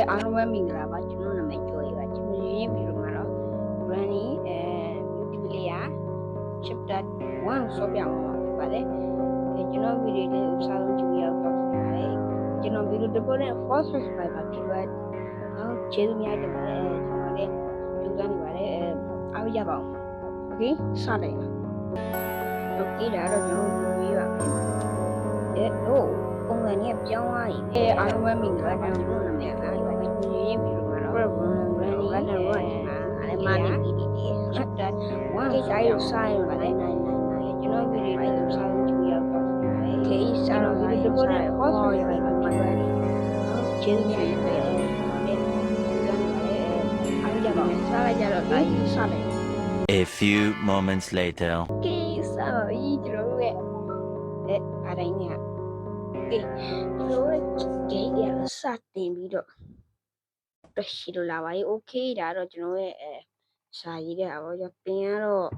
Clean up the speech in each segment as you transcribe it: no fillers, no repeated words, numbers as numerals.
အားလုံးပဲမင်္ဂလာပါကျွန်တော်နာမည်ကျော်ရေးပါကျွန်တော်ရေးပြီးတော့မှာတော့ Granny multiplayer chapter 1ဆော့ပြမှာဖြစ်ပါတယ်ကျွန်တော်ဗီဒီယိုလေးကိုစားလုံးကြည့်ရတော့ပါတယ်ကျွန်တော်ဗီဒီယိုတစ်ပုဒ်နဲ့ first subscriber ဖြစ်သွားတော့ကျေးဇူးများတင်ပါတယ်ကျွန်တော်လည်းကြိုးစားနေပါတယ်အားရပါအောင် okay စလိုက်ပါ okay ဒါတော့ကျွန်တော်ရေးပါမယ်ပုံစံနဲ့ပြောင်းသွားပြီအားလုံးပဲမင်္ဂလာပါကျွန်တော်နာမည်ကရေးပြီးတော့မှာတော့ Granny မှာအဲ့မာနေပြီးဒီchapter 1ကိစ္စရုပ်ဆိုင်ရပါတယ်ကျွန်တော်ဗီဒီယိုလေးကိုစားလို့ကြည့်ရတော့ခေးစားတော့ဗီဒီယိုတစ်ပုဒ်နဲ့ first subscriber ဖြစ်သွားတော့ကျေးဇူးများတင်ပါတယ်အားရပါအောင်စားလိုက်ကြတော့တိုင်းစားလိုက် A few moments later. Okay, soကျွန်တော်ရဲ့အားတိုင်းကကျွန်တော်ရဲ့ဂိမ်းကစတင်ပြီးတော့ရှိလို့လာပါပြီ okay ဒါတော့ကျွန်တော်ရဲ့စာရေးတဲ့အော်ပင်ကတော့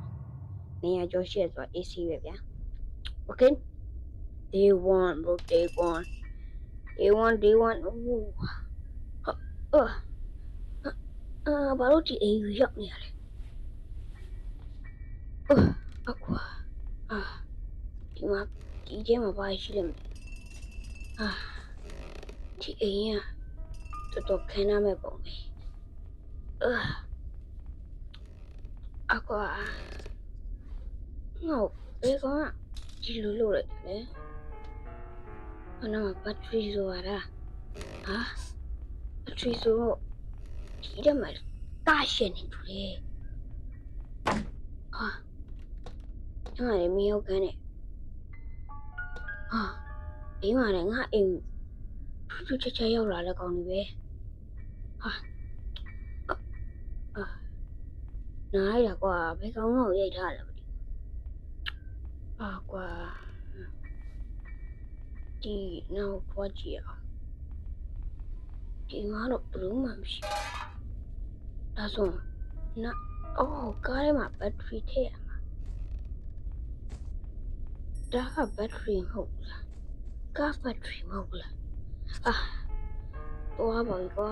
နေရာကျော်ရှိရဆိုတော့ AC ပဲဗျာ okay day 1 bro day 1 ဘာလို့ဒီအိမ်ကိုရောက်နေရလဲအကွာဒီမှာဒီထဲမှာဘာရှိလဲမသိဒီအိမ်ကတော်တော်ခမ်းနားမဲ့ပုံပဲအကွာငါဘယ်ကောင်ကဒီလိုလုပ်လိုက်တယ်ဘာနာဘတ်ထရီဆိုတာဘတ်ထရီဆိုတော့ဒီထဲမှာတာရှင်းနေတူတယ်အဲ့ဒါလည်းမရောက်ခန်းနဲ့ဒီမှာလည်းငါအိမ်ထူးထူးခြားခြားရောက်လာတဲ့ကောင်တွေပဲနားရကွာဘယ်ကောင်ကိုရိုက်ထားလဲမသိဘူးကွာဒီနောက်ဖွားကြည့်အောင်ဒီမှာတော့ဘယ်မှမရှိဘူးဒါဆိုကားထဲမှာဘက်ထရီထည့်ရမှာဒါကဘက်ထရီမဟုတ်လားကားဘက်ထရီမဟုတ်လားတော့ပါကွာ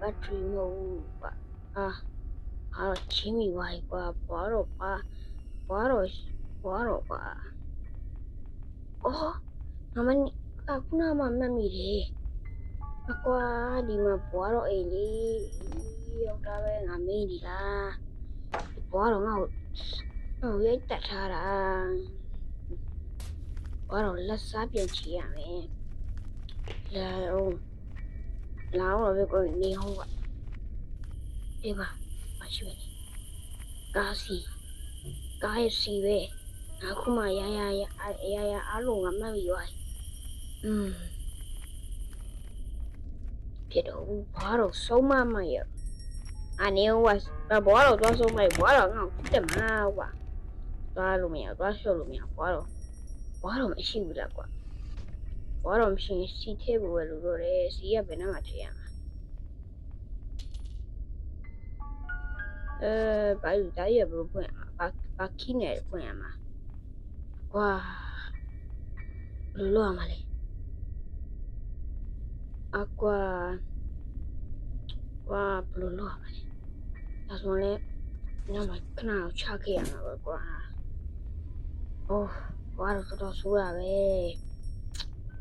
ဘက်ထရီမဟုတ်ပါချင်းမိပါကွာဘွားတော့ပါငါမခုနမှမှတ်မိတယ်ကွာဒီမှာဘွားတော့အိမ်လေးရောက်တာပဲငါမေးနေတာဘွားတော့ငါ့ကိုရိုက်တက်ထားတာဘွားတော့လက်စားပြန်ချီရမယ်လာတော့ပဲကိုနေဟုတ်ပါဒီမှာမရှိဘူးကားရဲ့စီပဲအခုမှရအားလုံးကမှတ်ပြီးသွားဖြစ်တော့ဘာတော့ဆုံးမရအနေဟိုကဘာတော့သွားဆုံးမရဘာတော့ငါ့ကိုတက်မှာကွာသွားလို့မရသွားရှုပ်လို့မရဘာတော့မရှိဘူးလားကွာဘာတော့မရှိစီထဲဖို့ပဲလို့တော့တယ်စီကဘယ်နှမှာထည့်ရမှာဘာလို့ဒါရဘလို့ဖွင့်ရမှာဘာခီးနဲ့ဖွင့်ရမှာကွာဘယ်လိုလုပ်ရမှာလဲကွာဘယ်လိုလုပ်ရမှာလဲဒါဆိုရင်ညမှာခဏတော့ချခဲ့ရမှာပဲကွာဘာတော့တော်ဆိုးရပဲ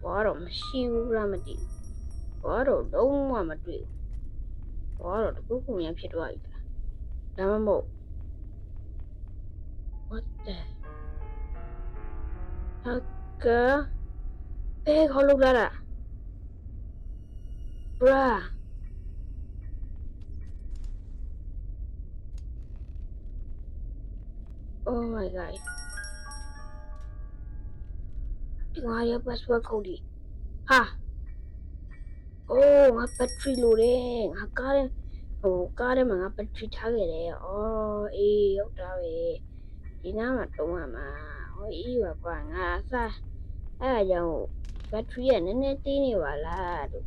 ဘာတော့မရှိဘူးလားမသိဘူးဘာတော့လုံးဝမတွေ့ဘူးဘာတော့တခုခုများဖြစ်သွားပြီဒါမှမဟုတ် what the ဘယ်ခေါ်လို့လာတာ bruh oh my god ဒီငါရဲ့ password ခုတ်ဒီငါဘက်ထရီလိုတယ်ငါကားထဲမှာငါဘက်ထရီထားခဲ့တယ်အေးရောက်တာပဲဒီနားမှာတုံးရမှာအေးပါကွာငါစားအဲ့ဒါကြောင့်ဘက်ထရီကနည်းနည်းသေးနေပါလားလို့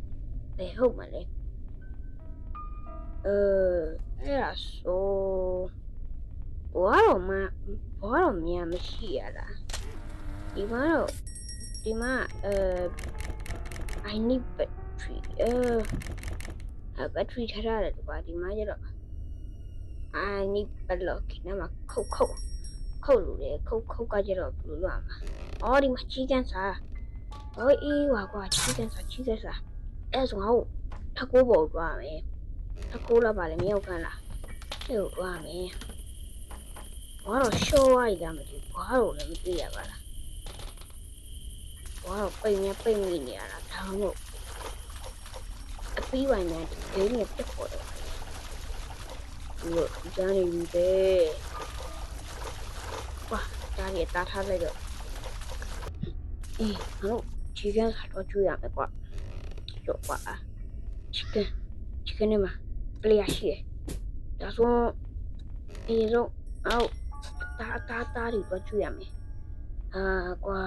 ဘယ်ဟုတ်မလဲအဲ့ဒါဆိုဘာတော့မြန်မရှိရလားဒီမှာI need battery ဘက်ထရီထားရတယ်ကွာဒီမှာကျတော့အာနိပလော့ကနမခုတ်လို့လေခုတ်ကကျတော့ဘယ်လိုလုပ်ရမှာအော်ဒီမှာချီကန်စာအော်အေးပါကွာချီကန်စာအဲ့ဆိုငါ့ကိုထပ်ကိုးပေါ်သွားမယ်ထပ်ကိုးလာပါလေမရောက်ခံလားအဲ့ကိုသွားမယ်ဘာတော့ရှော့ရည်လားမသိဘူးဘာတော့လည်းမသိရပါလားဘာတော့ပိတ်မိနေရတာဒါမှမဟုတ်အပီးပိုင်းများဒီဂိမ်းနဲ့တက်ပေါ်တယ်ဒီလိုကြားနေပြီပဲဝါဒါရီတားထားလိုက်တော့အေးငါတို့ချီကန်တော့ကျွေးရမယ်ကွာကြောက်ကွာချီကန်နဲ့မှာပလေယာရှိတယ်ဒါဆိုအေးတော့အောက်တားတွေတော့ကျွေးရမယ်ကွာ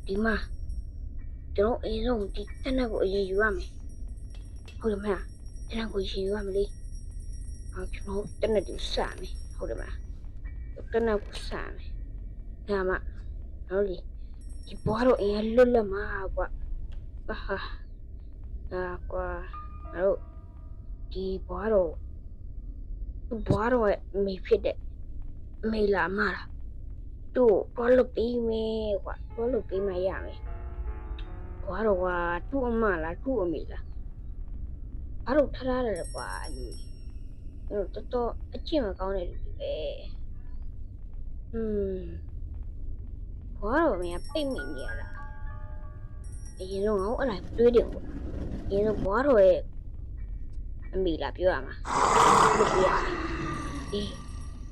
ဒီမှာကျွန်တော်အေးဆုံးဒီတက်နဲ့ကိုအရင်ယူရမယ်ဟုတ်တယ်မလားတက်နဲ့ကိုယူရမလေးကျွန်တော်တက်နဲ့တူစမယ်ဟုတ်တယ်မလားတက်နဲ့ကိုစမယ်ဒါမှဟုတ်လေဒီဘွားတော့အရင်လွတ်လပ်မှာကွာကွာငါတို့ဒီဘွားတော့ရဲ့မိဖြစ်တဲ့မိလာမလားတို့တော့လွတ်ပြီးမယ်ကွာတော့လွတ်ပြီးမှရမယ်ဘွားတော့ကသူ့အမလားသူ့အမေလားဘာလို့ထားရတယ်ကွာတော်တော်အကျင့်မကောင်းတဲ့လူတွေပဲဘွားတော့မင်းပိတ်မိနေရလားအရင်တော့ငါ့အဲ့ဒါတွေးတယ်ကွာအရင်တော့ဘွားတော့ရဲ့အမေလားပြောရမှာလို့ပြောရမယ်အေး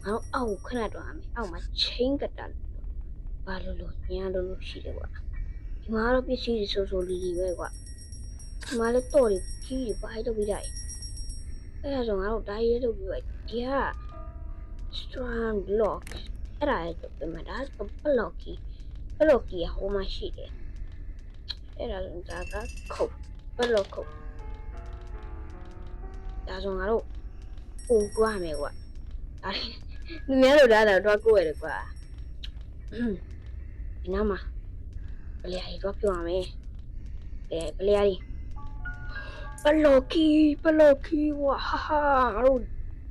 ငါတို့အောက်ခဏတော့ရမယ်အောက်မှာချင်းကတာဘာလို့ညာလို့ရှိတယ်ကွာဒီမှာတော့ပစ္စည်းတွေစိုးလီပဲကွာဒီမှာလည်းတော့ကြီးတွေဘာလို့ပြီးလိုက်အဲ့ဒါဆိုငါတို့ဒါရေးလုပ်ပြီးတော့ဒီက strong block အဲ့ဒါလည်းပြမတာblock key ကဟိုမှာရှိတယ်အဲ့ဒါဆိုဒါကခုတ် block ခုတ်ဒါဆိုငါတို့ပုံတွားမယ်ကွာဒါလူများတို့ဒါတော့ကိုရတယ်ကွာဒီနားမှာပလေယာရီတော့ပြောရမယ်ပလေယာရီပလော်ကီဝါဟာငါတို့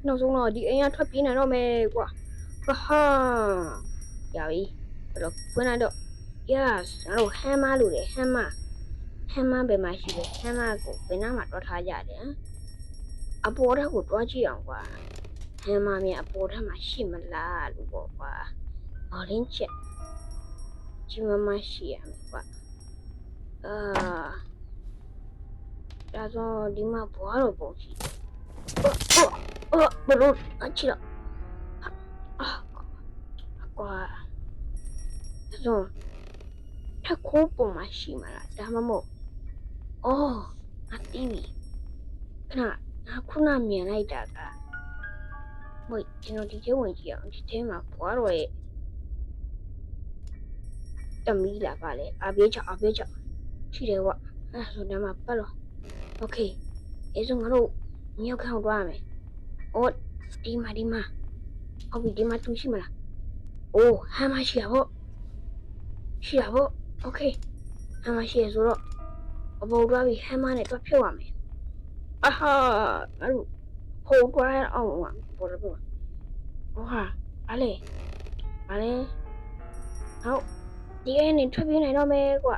နောက်ဆုံးတော့ဒီအိမ်ကထွက်ပြေးနေတော့မယ်ကွာဟာရပြီဘယ်တော့ဖွင့်လိုက်တော့ yes ငါတို့ဟမ်မာလို့တယ်ဟမ်မာဘယ်မှာရှိလဲဟမ်မာကိုဘယ်နားမှာတွားထားကြတယ်အပေါ်ထက်ကိုတွားကြည့်အောင်ကွာဟမ်မာမြန်အပေါ်ထက်မှာရှိမလားလို့ပေါ့ကွာဟော်လင်းချက်ဒီမှာမရှိရမယ်ကွာဒါဆိုဒီမှာဘွားတော့ပုံရှိတယ်ဘလို့အချီတော့ကွာဒါဆိုထက်ခိုးပုံမရှိမလားဒါမှမဟုတ်အတီးပြီခုနမြင်လိုက်တာကမဟုတ်ကျွန်တော်ဒီကျဝင်ကြည့်အောင်ဒီထဲမှာဘွားတော့ရဲ့တမီးလာပါလေအဘေးချရှိတယ်ကွာအဲ့ဆိုဒါမှပတ်လို့โอเคအဲ့ဆိုငါတို့မြောက်ခေါင်းသွားမယ်ဒီမှာဟုတ်ပြီဒီမှာသူရှိမလားဟမ်းမရှိရပေါ့โอเคဟမ်းမရှိရဆိုတော့အပေါ်သွားပြီးဟမ်းမနဲ့တွားဖြုတ်ရမယ်ငါတို့ဟိုတွားအောင်ပေါ်တော့ဟာဘာလဲဟုတ်ဒီအဲ့နေထွက်ပြေးနိုင်တော့မယ်ကွာ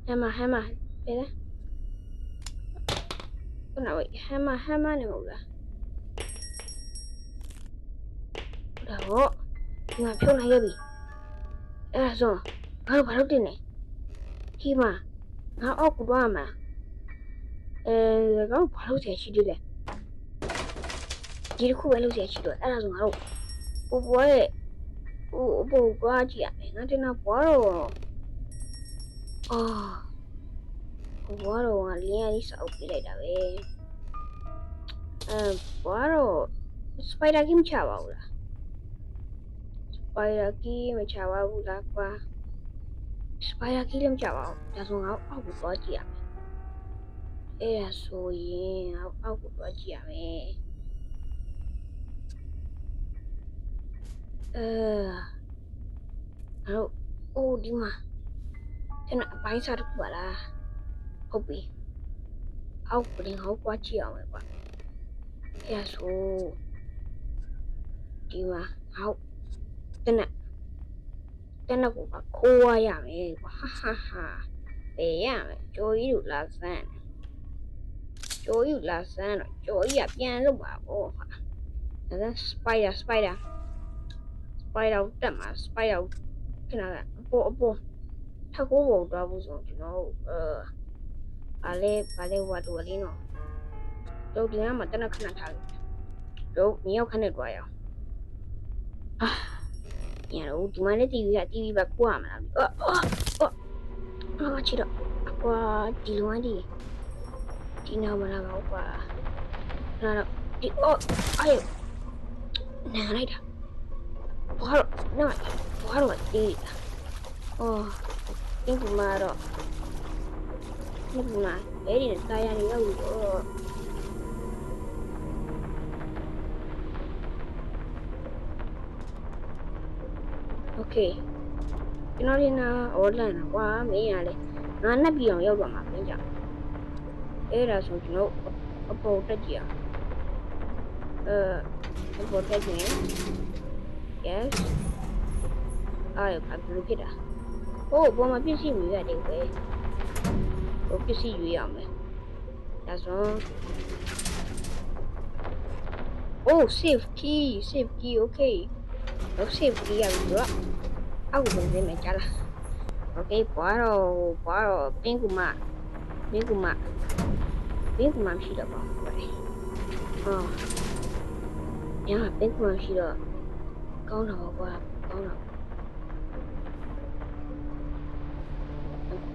ဟမ်းမဘယ်လဲခုနကဟမ်းမနေမဟုတ်လားဒါတော့ဒီမှာဖြုတ်နိုင်ရပြီအဲ့ဒါဆိုငါတို့ဘာလုပ်တင်လဲဒီမှာငါအောက်ကိုသွားမှာငါတို့ဘာလုပ်ချင်ရှိသေးလဲဒီတစ်ခုပဲလုပ်ချင်ရှိတော့အဲ့ဒါဆိုငါတို့ဘွားရဲ့ဘိုးကွာကြည့်ရမယ်ငါတင်တော့ဘွားတော့ဘွားတော့ငါလင်းရည်စောက်ပြလိုက်တာပဲဘွားတော့စပိုက်ဒါကင်းမချပါဘူးလားစပိုက်ဒါကင်းမချပါဘူးလားကွာစပိုက်ဒါကင်းလည်းမချပါဘူးဒါဆိုငါအောက်ကိုသွားကြည့်ရမယ်အဲ့ဒါဆိုရင်အောက်ကိုသွားကြည့်ရမယ်ဒီမှာကျွန်တော်အပိုင်းစားတစ်ခုပါလားဟုတ်ပြီ ဟောက်ပရင်ဟောက်ကွာကြည့်အောင်ပဲကွာအဲ့ဆိုဒီမှာဟောက်တနက်ကိုပါခိုးရမယ်ကွာဟာဘယ်ရမယ်ကျော်ကြီးတို့လာစမ်းကျော်ကြီးလာစမ်းတော့ကျော်ကြီးကပြန်လို့ပါဘောဟာဒါစပိုက်ဒါတက်မှာစပိုက်ဒါခဏကအပေါ်ထပ်ကိုပေါ်သွားဖို့ဆိုကျွန်တော်ဘာလဲဝါတူလေးနော်တို့ဒီမှာတနက်ခဏထားလို့တို့မြောက်ခနဲ့တွားရအောင်ညတော့ဒီမှာလည်း TV ပဲကွာမလားချီတော့ကွာဒီလွမ်းဒီနာမလားကွာနာတော့ဒီအဲ့နာလိုက်တာဘာလို့ဒီဒီကမှာတော့ဒီမှာအဲ့ဒီတာယာနေတော့โอเคကျွန်တော်ဒီနာအော်လန်ကွာမင်းရလေငါနဲ့ပြည်အောင်ရောက်တော့မှာမင်းကြောင့်အဲ့ဒါဆိုကျွန်တော်အပေါ်တက်ကြည့်အောင်အပေါ်တက်ကြည့် yes အဲ့ဘာလို့ဖြစ်တာပေါ်မှာပြည့်စုံနေရတယ်ကွယ်ပြည့်စုံရွေးရမယ်ဒါဆိုsave key okay save key ရပြီတော့အောက်ကိုနေမယ်ကြားလား okay ဘာတော့ပင်ကူမမရှိတော့ပါဘူးညာပင်ကူမရှိတော့ကောင်းတော့ကွာကောင်းတော့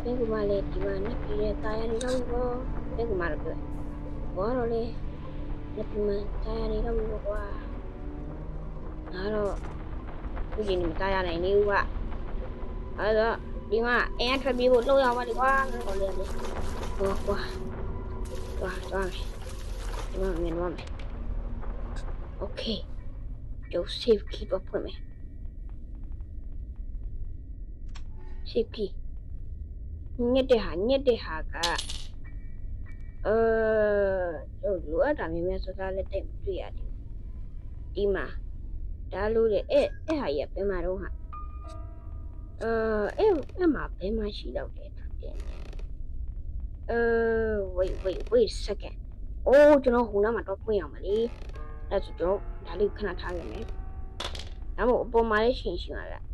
ပင်ကူမလေးဒီမှာနဲ့ပြည်တဲ့တာယာတွေတော့ပင်ကူမတော့ပြောဘာတော့လေလက်ပြမတာယာတွေတော့ကွာငါတော့သူကြီးနေမတာယာနိုင်နေဘူးကအဲ့တော့ဒီမှာအင်းထွက်ပြေးဖို့လှုပ်ရပါလိမ့်ကွာငါတော့လေကွာဒီမှာမြင်တော့မယ်โอเคကျုပ် save key တော့ဖွင့်မယ် save key ညက်တဲ့ဟာကလိုအပ်တာမျိုးစကားလက်တိတ်မတွေ့ရတယ်ဒီမှာဒါလို့လေအဲ့ဟာကြီးဘယ်မှာတော့ဟာအဲ့မှာဘယ်မှာရှိတော့တယ်တင်wait second ကျွန်တော်ဟိုနားမှာတော့ဖွင့်အောင်မလေးအဲ့ဆိုကျွန်တော်ဒါလေးခဏထားရမယ်ဒါမှမဟုတ်အပေါ်မှာလည်းရှင်းပါလား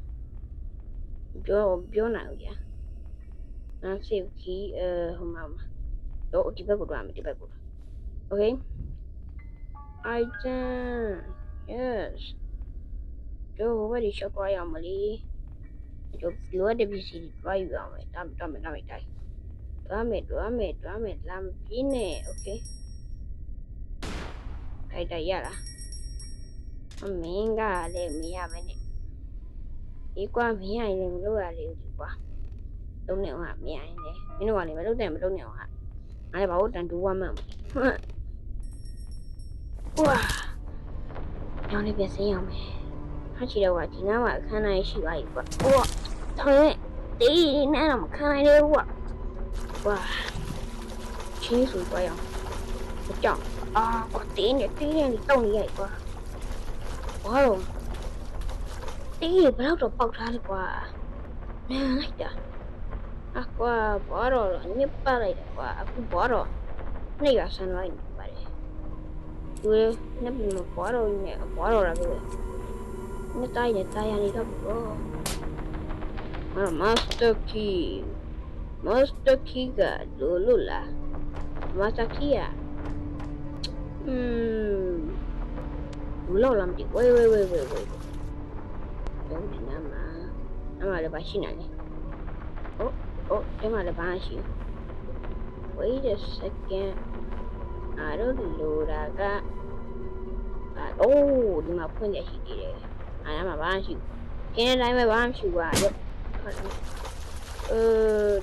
ပြောနိုင်ဦးကြာsave key ဟိုမှာတော့ဒီဘက်ကိုတွားမယ်okay item yes တို့ဘယ်ဒီရှော့သွားရအောင်မလေးတို့လိုအပ်တဲ့ပစ္စည်းတွေတွားယူအောင်မယ်တွားမယ်လာမပြင်းနဲ့ okay ခိုက်တရလားမင်းကလည်းမရမနဲ့ဒီကွာမင်းရရင်မလုပ်ရလေဒီကွာလုံးနေအောင်မရရင်လေမင်းတို့ကလည်းမလုပ်တဲ့မလုပ်နေအောင်ဟာငါလည်းဘာလို့တန်တူဝမ်းမှန်ဝါညောင်းနေပြစင်းအောင်မယ်ဟာချီတော့ကဒီနားမှာအခန်းတိုင်းရှိပါ යි ကွာထောင်းတေးနဲ့တော့မခံနိုင်သေးဘူးကွာချင်းဆိုသွားရအောင်ကြောက်ကွာတေးနေတောက်နေရိုက်ကွာဘာလို့တေးဘယ်တော့ပေါက်ထားလဲကွာနန်းလိုက်တာကွာဘာတော့ညစ်ပတ်လိုက်တယ်ကွာအခုဘာတော့နေရဆန်းလိုက်နေပါတယ်သူနဲ့ပြီးတော့ဘာတော့နေဘာတော့လာလို့နှစ်တိုင်းနဲ့တာယာနေတော့master key ကလို့လား master key ဘူးလောက်လာမသိဝေးတော့ဒီနာမှာလည်းပါရှိနေတယ်ဒီမှာလည်းပါရှိ wait a second အားတော့လိုတာကဒီမှာဖွင့်ရရှိသေးတယ်အားမှာပါရှိခင်းတိုင်းပဲပါမရှိပါရော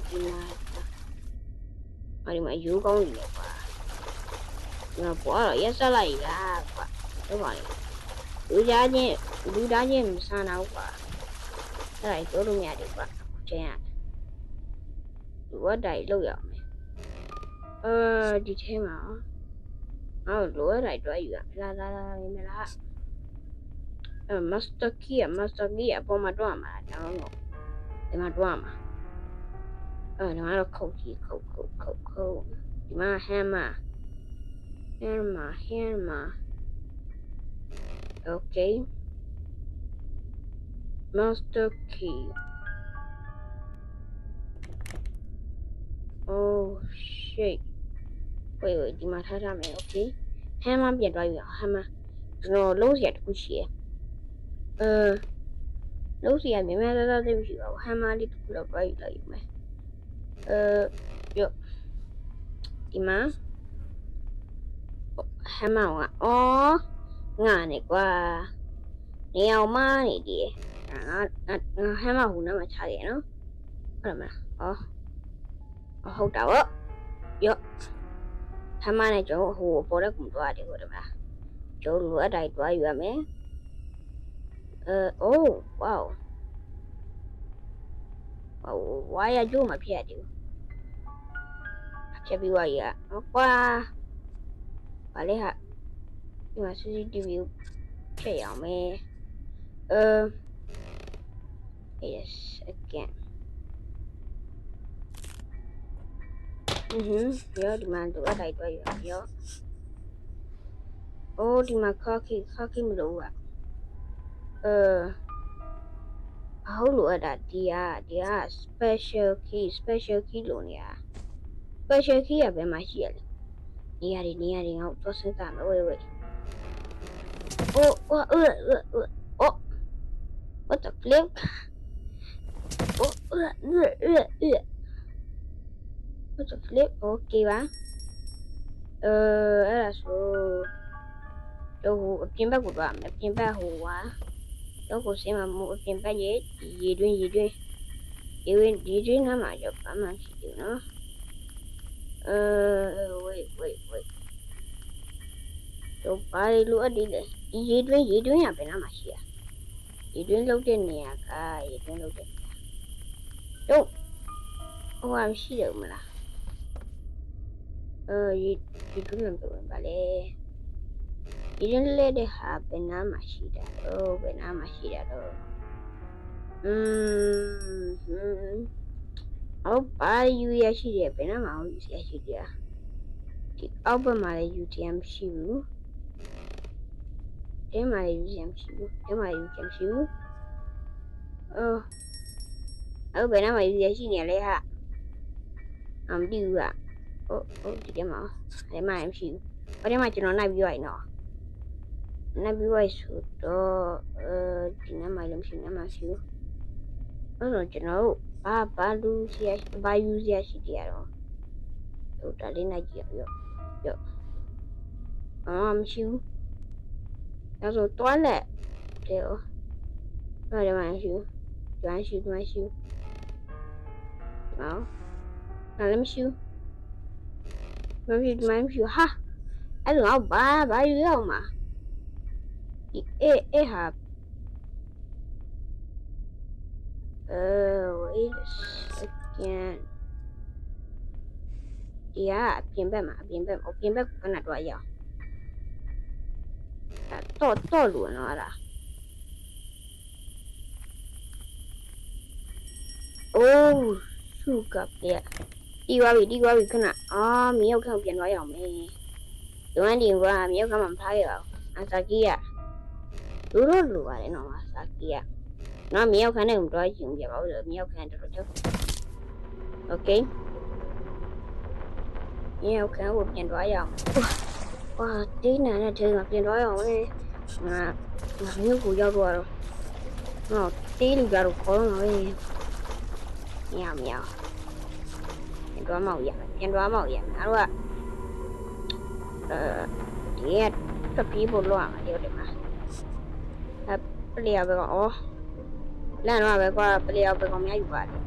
ဒီမှာယူကောင်းနေကွာငါပွားတော့ရက်ဆက်လိုက်လားကွာဟုတ်ပါလေလူသားချင်းမဆန်တော့ကွာအဲ့ဒါတို့လို့မရတယ်ကွာချင်းရလူဝတ်တိုင်လောက်ရမယ် ဒီထဲမှာလိုရတိုင်းတွားယူရလာမလားmaster key အပေါ်မှာတွားမှာတောင်းတော့ဒီမှာတွားမှာဒီမှာတော့ခုတ်ဒီမှာ hammer okay master key oh shit wait ဒီမှာထားထားမယ် okay hammer ပြန်တွားယူရအောင် hammer ကျွန်တော်လုံးစရာတစ်ခုရှိရယ်လုံးစရာမြင်မြင်သားသိမရှိပါဘူး hammer လေးတစ်ခုတော့တွားယူလိုက်ယူမယ်ဒီမှာ hammer ကငါနေကွာနေအောင်မနေဒီငါ hammer ဟိုနားမှာချခဲ့နော်ဟုတ်မလားဟုတ်တာဗောhammer နဲ့ကျွန်တော်ဟိုပေါ်တဲ့ကုန်တွားတယ်ဟုတ်တယ်မလားကျွန်တော်လိုအပ်တိုင်းတွားယူရမယ်wow ဝါရကျိုးမဖြစ်ရသေးဘူးဖြစ်ပြီးဝါရကွာဘာလဲဟာဒီမှာ CCTV ဖြည့်ရအောင်မယ်yes again ရောဒီမှာလိုအပ်တိုင်းတွားယူရရောဒီမှာခါခီမလို့ဟုတ်လိုအပ်တာဒီက special key လို့နေရ special key ကဘယ်မှာရှိရလဲနေရာငါ့ကိုသွားစဉ်းစားမယ်ဝေးwhat the flip what the flip okay ပါအဲ့ဒါဆိုတော့အပြင်ဘက်ကိုသွားမယ်အပြင်ဘက်ဟိုပါတော့ကိုစင်းမမို့အပြင်ဘက်ရေတွင်းနားမှာကြောက်ပါမှရှိတယ်နော် wait တော့ဘာလို့အပ်ဒီလဲဒီရေတွင်းရဘယ်နားမှာရှိရရေတွင်းလောက်တဲ့နေရာကရေတွင်းလောက်တဲ့တော့ဟိုရှိတယ်မလားရေတွင်းလောက်တော့ပါလေရေတွင်းလဲတဲ့ဟာဘယ်နားမှာရှိတာဘယ်နားမှာရှိတာတော့ဘာယူရရှိတယ်ဘယ်နားမှာယူရရှိတယ်ဒီအောက်ဘက်မှာလည်း UTM ရှိဘူးဒီမှာလည်း UTM ရှိဘူးဘယ်နားမှာယူရရှိနေလဲဟာမသိဘူးကဒီထဲမှာမရှိဘူးဘာထဲမှာကျွန်တော်နိုင်ပြီးသွားပြီနော်နိုင်ပြီးသွားဆိုတော့ဒီနားမှာလည်းမရှိဘူးအဲ့တော့ကျွန်တော်တို့ဘာယူစရာရှိတယ်တော့ဒါလေးနိုင်ကြည့်ရောမရှိဘူးဒါဆိုတွားလက်တယ်ဘာလဲမရှိဘူးတွားရှိဟာလည်းမရှိဘူးမရှိဟာအဲ့တော့ဘာယူရအောင်မှာဒီဟာwait a second ဒီကအပြင်ဘက်ခဏတွားရအောင်တော့လို့နော်အဲ့ဒါရှုကပ်ပြတီးသွားပြီခဏမြေရောက်ခန့်ပြန်သွားရအောင်မယ်ဒီဝမ်းဒီကမြေရောက်ခန့်မှမထားရပါဘူးအစာကြီးကလူလိုပါတယ်နော်အစာကြီးကနော်မြေရောက်ခန့်နဲ့မတွားချင်ပြပါဘူးမြေရောက်ခန့်တော်တော်โอเคမြေရောက်ခန့်ကိုပြန်တွားရအောင်တေးနံနဲ့ထဲကပြန်တွားရအောင်လေငါမြို့ကိုရောက်တော့တေးလူကြတော့ခေါ်တော့ပဲမြောက်ပြန်တွားမောက်ရမယ်အဲ့တော့ဒီကထွက်ပြေးဖို့လွှတ်ရမှာဒီမှာပလျာပဲလမ်းတော့ပဲကွာပလျာပဲကောင်းများယူပါတယ်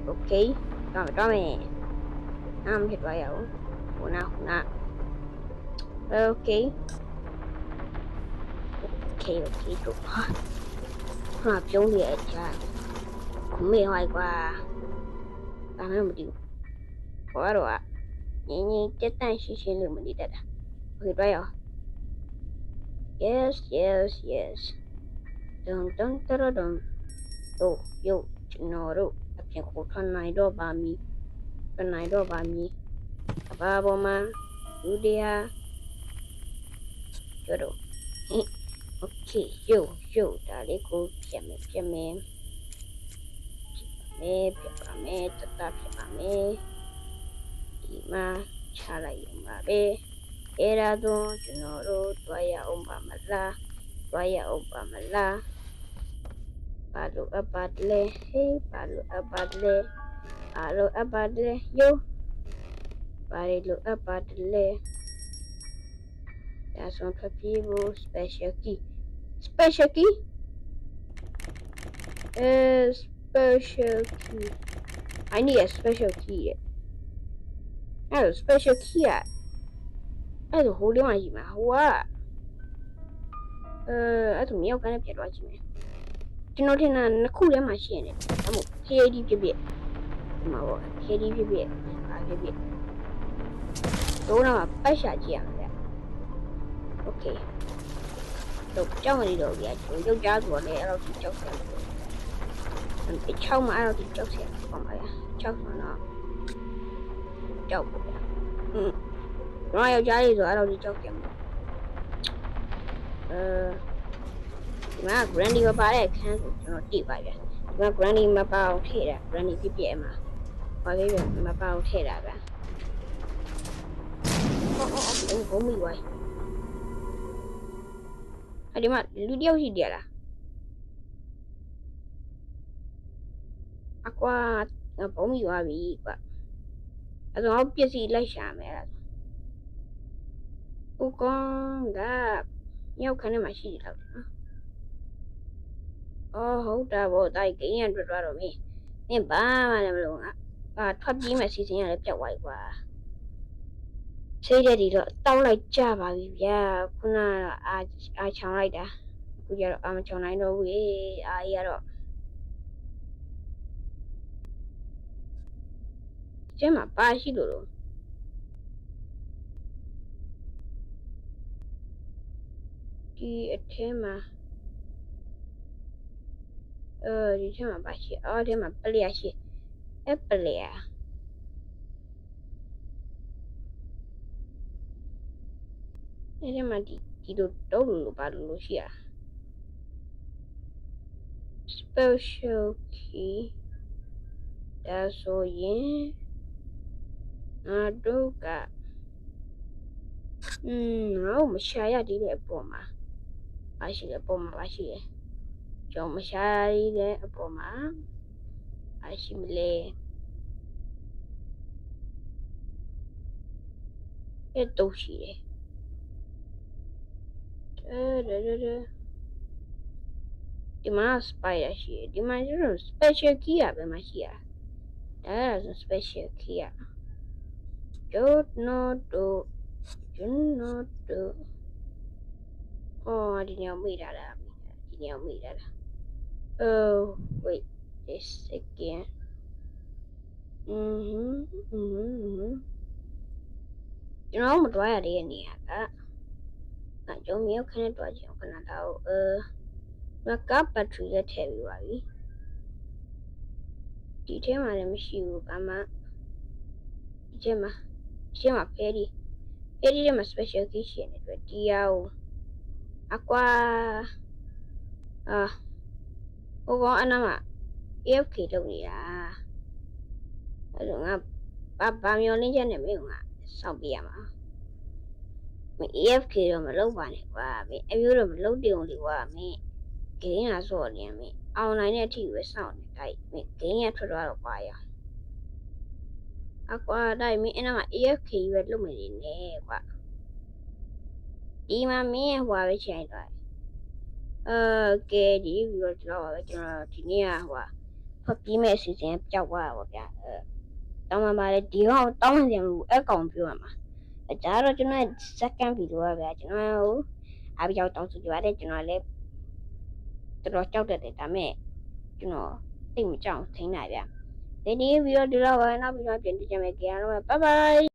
โอเคတော့မယ်မဖြစ်သွားရအောင်ဟိုနာโอเคတို့ပြုံးရချာခုမေးဟိုက်ကွာဒါမှမသိဘူး ဘာတော့อ่ะငင်းငင်းတက်တန့်ရှင်းရှင်းလေးမနေတတ်တာโอเคတွားရအောင် yes dun dun dun dun yo ကျွန်တော်တို့အပြင်ကိုထွက်နိုင်တော့ပါမည်အဘာပေါ်မှာလူတရားကျတော့โอเคyo ဒါလေးကိုပြတ်မယ်တတ်ပါမယ်ဒီမှာချလိုက်ရုံပါပဲအဲ့ဒါတော့ကျွန်တော်တို့တွားရအောင်ပါမလားဘာလို့အပ်ပါတယ်ဟေးဘာလို့အပ်ပါတယ်yo ဘာလို့အပ်ပါတယ်ဒါဆိုဖပြေးဖို့ special key special key ရဲ့ I need a special key အဲ့ special key อ่ะအဲ့ဒါဟိုလေးမှရှိမှာဟိုကအဲ့ဒါမြောက်ကနေပြတ်သွားကြည့်မယ်ကျွန်တော်ထင်တာနှစ်ခုထဲမှာရှိနေတယ်ဒါမို့ KD ဖြစ်ဒီမှာပေါ့ KD ဖြစ်တော့တော့ပတ်ရှာကြည့်ရအောင်ဗျ Okay တော့ကြောက်နေတော့ဗျာကျွန်တော်ယောက်ျားဆိုတော့လည်းအဲ့လိုကြောက်တယ်ဒီချောင်းမှာအဲ့လိုကြောက်တယ်ပေါ့ပါဗျာချောက်ဆိုတော့ကြောက်ပါဗျာတော့ယောက်ျားလေးဆိုအဲ့လိုကြောက်တယ်ဒီမှာ Granny မပါတဲ့အခန်းကိုကျွန်တော်တိပါဗျာဒီမှာ Granny မပါအောင်ထည့်တာ Granny ပြည့်မှာဘာလေးမပါအောင်ထည့်တာဗျာဘုံမိဝိုင်းအဲ့ဒီမှာလူတယောက်ရှိတယ်လားအကွာဘုံမိသွားပြီကွာအဲ့တော့ပစ္စည်းလိုက်ရှာမယ်အဲ့ဒါကောင်ကမြောက်ခန်းထဲမှာရှိတယ်တော့နော်ဟုတ်တာဗောတိုက်ကိန်းရတွေ့သွားတော့မင်းဘာမှလည်းမလုပ်ငါထွက်ပြေးမယ်စီစဉ်ရတယ်ပြတ်သွားပြီကွာဆေးတဲ့ဒီတော့တောင်းလိုက်ကြပါပြီဗျာခုနကအာချောင်းလိုက်တာအခုကျတော့အာမချောင်းနိုင်တော့ဘူးအာကြီးကတော့ကျမပါရှိလို့ဒီအထဲမှာဒီထဲမှာပါရှိအော်ဒီမှာပလျာရှိပလျာအဲ့ဒီမှာဒီလိုတော့လို့ပါလို့ရှိရ special key ဒါဆိုရင်တို့ကငါ့မရှာရသေးတဲ့အပေါ်မှာပါရှိတယ်ကျွန်တော်မရှာရတဲ့အပေါ်မှာပါရှိမလဲအဲ့တော့ရှိတယ်ဒီမှာ spider ရှိတယ်ဒီမှာကျတော့ special key อ่ะပဲမရှိရဒါက special key อ่ะ do not do ဒီညမိတာလားoh wait this again ကျွန်တော်မတွားရတဲ့နေရာကကျွန်တော်မြောက်ခနဲ့တွားချင်ခဏတော့ငါကဘက်ထရီနဲ့ထည့်ပြီးပါပြီဒီထဲမှာလည်းမရှိဘူးဘာမှဒီထဲမှာဖဲဒီထဲမှာ special key ရှိနေတယ်ဒီရအောင်အကွာဟိုကအနာမှာ AFK လုပ်နေတာအဲ့တော့ငါဘာမျောလင်းချက်နဲ့မင်းကစောင့်ပြရမှာမင်း AFK တော့မလုပ်ပါနဲ့ကွာမင်းအမျိုးတော့မလုပ်တင်အောင်လေကွာမင်းဂိမ်းလာဆော့နေမင်းအောင်နိုင်တဲ့အထိပဲစောင့်နေတိုက်မင်းဂိမ်းရထွက်သွားတော့ကွာရအကွာတိုက်မင်းအဲ့မှာ AFK ပဲလုပ်နေနေကွာဒီမှာမင်းဟွာပဲချိန်သွားကဲဒီဗီဒီယိုကျွန်တော်ဒီနေ့ဖတ်ပြီးမဲ့အစီအစဉ်ပျောက်သွားတာပေါ့ဗျာတောင်းပါလေဒီကောင်တောင်းနေတယ်လို့အကောင်ပြောရမှာဒါတော့ကျွန်တော် second video ပါဗျာကျွန်တော်အားပြောက်တောင်းဆိုကြရတယ်ကျွန်တော်လည်းတော်တော်ကြောက်တတ်တယ်ဒါမဲ့ကျွန်တော်သိမကြောက်ထိန်းနိုင်ဗျာ ဒီနေ့ဗီဒီယိုဒီလောက်ပဲနောက်ပြီးတော့ပြန်တွေ့ကြမယ်ကြရအောင်ဘိုင်ဘိုင်